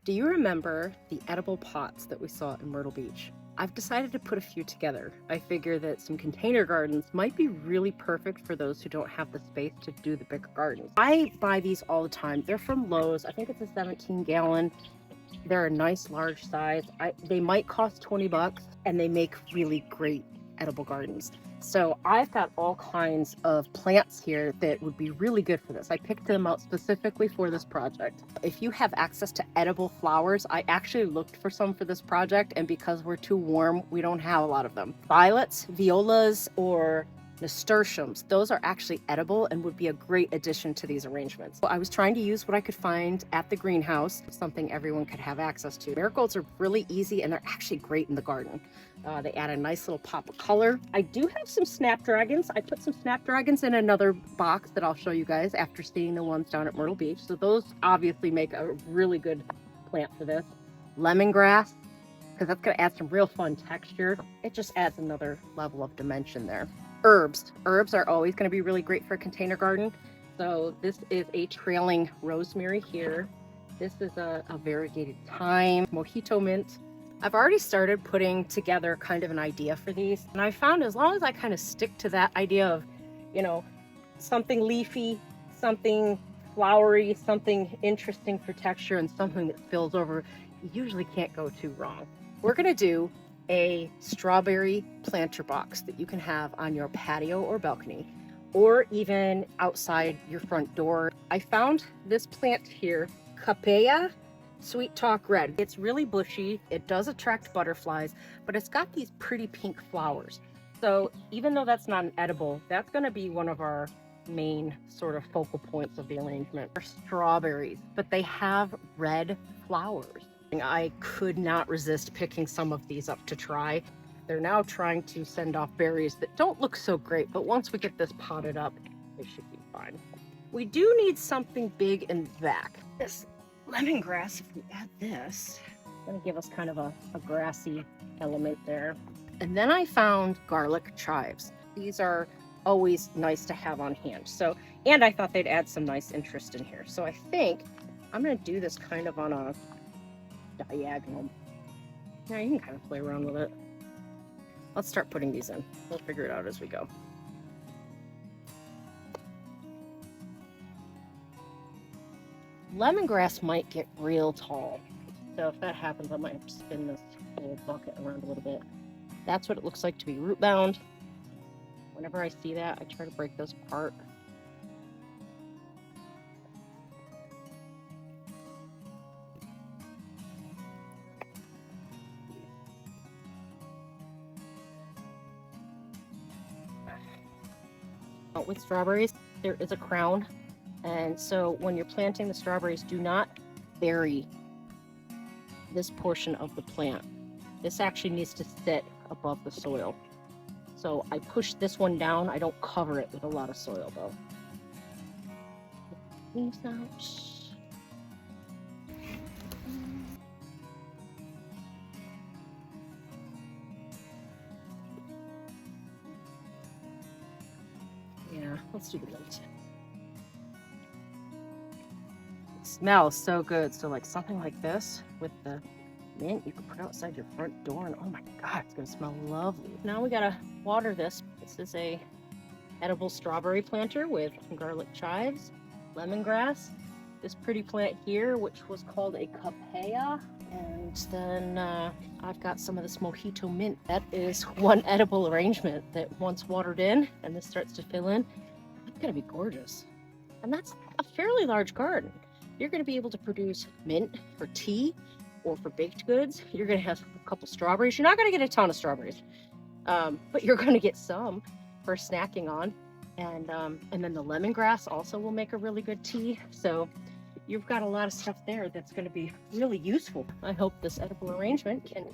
Do you remember the edible pots that we saw in Myrtle Beach? I've decided to put a few together. I figure that some container gardens might be really perfect for those who don't have the space to do the bigger gardens. I buy these all the time. They're from Lowe's. I think it's a 17-gallon. They're a nice large size. They might cost 20 bucks and they make really great edible gardens. So I've got all kinds of plants here that would be really good for this. I picked them out specifically for this project. If you have access to edible flowers, I actually looked for some for this project, and because we're too warm, we don't have a lot of them. Violets, violas, or nasturtiums, those are actually edible and would be a great addition to these arrangements. So I was trying to use what I could find at the greenhouse, something everyone could have access to. Marigolds are really easy and they're actually great in the garden. They add a nice little pop of color. I do have some snapdragons. I put some snapdragons in another box that I'll show you guys after seeing the ones down at Myrtle Beach. So those obviously make a really good plant for this. Lemongrass, because that's going to add some real fun texture. It just adds another level of dimension there. Herbs are always going to be really great for a container garden. So this is a trailing rosemary here. This is a variegated thyme, mojito mint. I've already started putting together kind of an idea for these, and I found as long as I kind of stick to that idea of, you know, something leafy, something flowery, something interesting for texture, and something that spills over, you usually can't go too wrong. We're going to do a strawberry planter box that you can have on your patio or balcony, or even outside your front door. I found this plant here, Capella Sweet Talk Red. It's really bushy. It does attract butterflies, but it's got these pretty pink flowers. So even though that's not an edible, that's going to be one of our main sort of focal points of the arrangement. They're strawberries, but they have red flowers. I could not resist picking some of these up to try. They're now trying to send off berries that don't look so great, but once we get this potted up, they should be fine. We do need something big in the back. This lemongrass, if we add this, it's going to give us kind of a grassy element there. And then I found garlic chives. These are always nice to have on hand. So, and I thought they'd add some nice interest in here. So I think I'm going to do this kind of on a diagonal. Yeah, you can kind of play around with it. Let's start putting these in. We'll figure it out as we go. Lemongrass might get real tall. So if that happens, I might have to spin this whole bucket around a little bit. That's what it looks like to be root bound. Whenever I see that, I try to break those apart. With strawberries, there is a crown, and so when you're planting the strawberries, do not bury this portion of the plant. This actually needs to sit above the soil. So I push this one down. I don't cover it with a lot of soil though. These out. Yeah, let's do the mint. It smells so good. So like something like this with the mint, you can put outside your front door, and oh my God, it's gonna smell lovely. Now we gotta water this. This is a edible strawberry planter with garlic chives, lemongrass, this pretty plant here, which was called a capella. And then I've got some of this mojito mint. That is one edible arrangement that once watered in and this starts to fill in, it's gonna be gorgeous. And that's a fairly large garden. You're gonna be able to produce mint for tea or for baked goods. You're gonna have a couple strawberries. You're not gonna get a ton of strawberries, but you're gonna get some for snacking on. And then the lemongrass also will make a really good tea. So you've got a lot of stuff there that's going to be really useful. I hope this edible arrangement can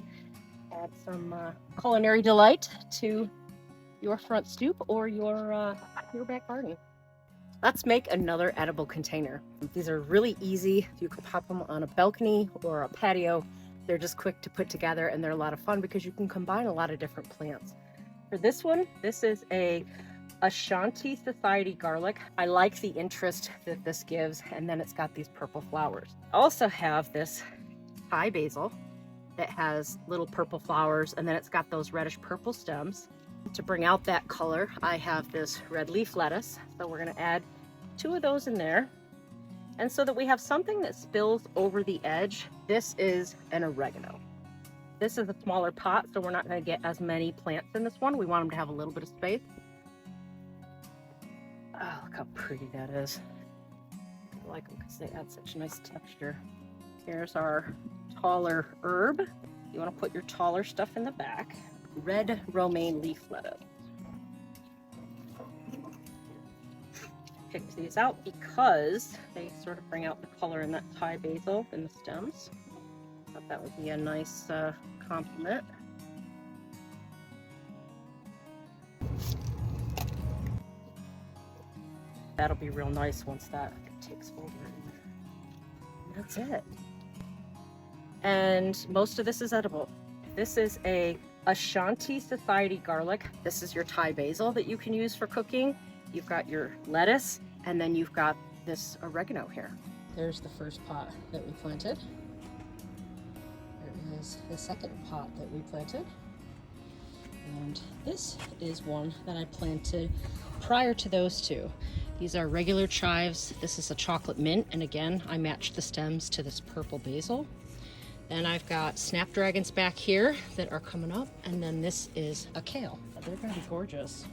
add some culinary delight to your front stoop or your back garden. Let's make another edible container. These are really easy. You can pop them on a balcony or a patio. They're just quick to put together and they're a lot of fun because you can combine a lot of different plants. For this one, this is a Ashanti Society garlic. I like the interest that this gives, and then it's got these purple flowers. I also have this Thai basil that has little purple flowers, and then it's got those reddish purple stems. To bring out that color, I have this red leaf lettuce. So we're gonna add 2 of those in there. And so that we have something that spills over the edge, this is an oregano. This is a smaller pot, so we're not gonna get as many plants in this one. We want them to have a little bit of space. Oh, look how pretty that is. I like them because they add such nice texture. Here's our taller herb. You want to put your taller stuff in the back. Red romaine leaf lettuce. Pick these out because they sort of bring out the color in that Thai basil in the stems. Thought that would be a nice compliment. That'll be real nice once that takes over. And that's it. And most of this is edible. This is a Ashanti Society garlic. This is your Thai basil that you can use for cooking. You've got your lettuce, and then you've got this oregano here. There's the first pot that we planted. There is the second pot that we planted. And this is one that I planted prior to those two. These are regular chives. This is a chocolate mint, and again, I matched the stems to this purple basil. Then I've got snapdragons back here that are coming up, and then this is a kale. They're gonna be gorgeous.